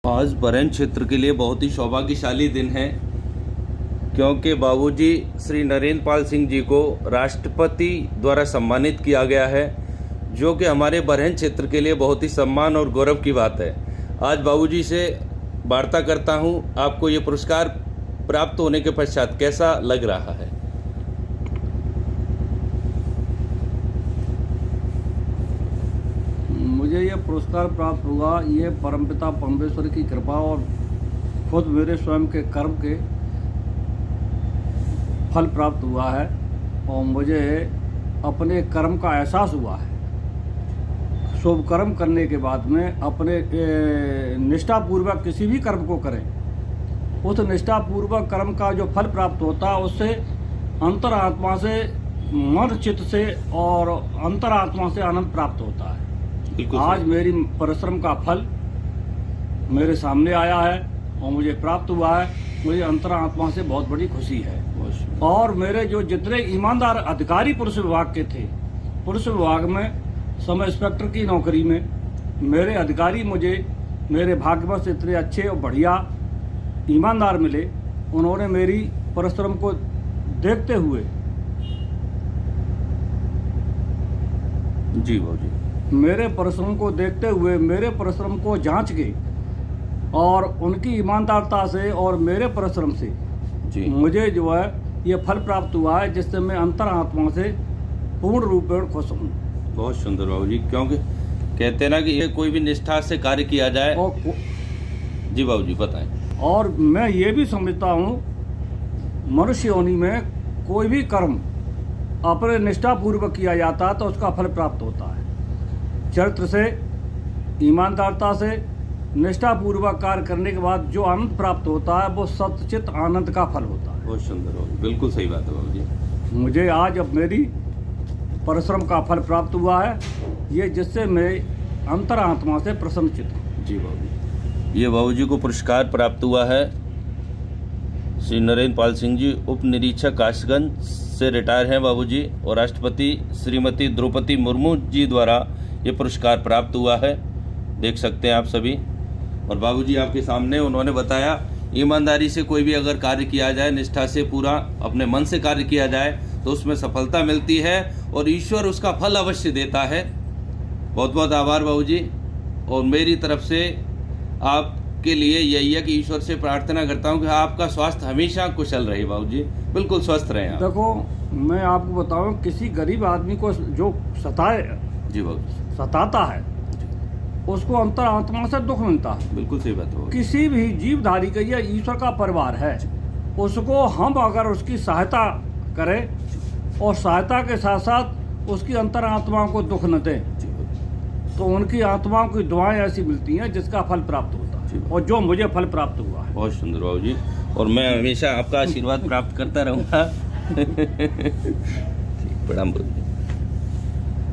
आज बरैन क्षेत्र के लिए बहुत ही सौभाग्यशाली दिन है, क्योंकि बाबूजी श्री नरेंद्र पाल सिंह जी को राष्ट्रपति द्वारा सम्मानित किया गया है, जो कि हमारे बरैन क्षेत्र के लिए बहुत ही सम्मान और गौरव की बात है। आज बाबूजी से वार्ता करता हूं। आपको ये पुरस्कार प्राप्त होने के पश्चात कैसा लग रहा है? मुझे ये पुरस्कार प्राप्त हुआ, ये परमपिता परमेश्वर की कृपा और खुद मेरे स्वयं के कर्म के फल प्राप्त हुआ है। और मुझे अपने कर्म का एहसास हुआ है। शुभ कर्म करने के बाद में अपने निष्ठापूर्वक किसी भी कर्म को करें, उस निष्ठापूर्वक कर्म का जो फल प्राप्त होता है उससे अंतरात्मा से, मन चित्त से और अंतरात्मा से आनंद प्राप्त होता है। आज मेरी परिश्रम का फल मेरे सामने आया है और मुझे प्राप्त हुआ है। मुझे अंतरात्मा से बहुत बड़ी खुशी है। और मेरे जो जितने ईमानदार अधिकारी पुलिस विभाग के थे, पुलिस विभाग में सब इंस्पेक्टर की नौकरी में मेरे अधिकारी मुझे मेरे भाग्यवश इतने अच्छे और बढ़िया ईमानदार मिले। उन्होंने मेरी परिश्रम को देखते हुए जी बाबूजी, मेरे परिश्रम को देखते हुए मेरे परिश्रम को जांच के और उनकी ईमानदारता से और मेरे परिश्रम से जी मुझे जो है ये फल प्राप्त हुआ है, जिससे मैं अंतरात्मा से पूर्ण रूप में खुश हूँ। बहुत सुंदर बाबूजी, क्योंकि कहते हैं ना कि ये कोई भी निष्ठा से कार्य किया जाए। जी बाबूजी बताएं। और मैं ये भी समझता हूँ, मनुष्य योनि में कोई भी कर्म अपने निष्ठापूर्वक किया जाता है तो उसका फल प्राप्त होता है। चरित्र से, ईमानदारता से, निष्ठापूर्वक कार्य करने के बाद जो आनंद प्राप्त होता है वो सच्चित आनंद का फल होता है। बहुत सुंदर बाबूजी, बिल्कुल सही बात है बाबूजी। मुझे आज अब मेरी परिश्रम का फल प्राप्त हुआ है, ये जिससे मैं अंतरात्मा से प्रसन्नचित हूँ। जी बाबूजी, ये बाबूजी को पुरस्कार प्राप्त हुआ है। श्री नरेंद्र पाल सिंह जी उप निरीक्षक कासगंज से रिटायर हैं बाबूजी, और राष्ट्रपति श्रीमती द्रौपदी मुर्मू जी द्वारा ये पुरस्कार प्राप्त हुआ है। देख सकते हैं आप सभी। और बाबूजी आपके सामने उन्होंने बताया, ईमानदारी से कोई भी अगर कार्य किया जाए, निष्ठा से पूरा अपने मन से कार्य किया जाए तो उसमें सफलता मिलती है और ईश्वर उसका फल अवश्य देता है। बहुत बहुत आभार बाबूजी। और मेरी तरफ से आपके लिए यही है कि ईश्वर से प्रार्थना करता हूँ कि आपका स्वास्थ्य हमेशा कुशल रहे बाबूजी, बिल्कुल स्वस्थ रहे आप। देखो, मैं आपको बताऊं, किसी गरीब आदमी को जो जी बाबूजी सताता है उसको अंतरात्मा से दुख मिलता है। बिल्कुल सही बात है। किसी भी जीवधारी का यह ईश्वर का परिवार है, उसको हम अगर उसकी सहायता करें और सहायता के साथ साथ उसकी अंतरात्मा को दुख न दें तो उनकी आत्माओं की दुआएं ऐसी मिलती हैं जिसका फल प्राप्त होता है, और जो मुझे फल प्राप्त हुआ है। बहुत सुंदर बाबूजी, और मैं हमेशा आपका आशीर्वाद प्राप्त करता रहूँगा। प्रणाम बाबूजी।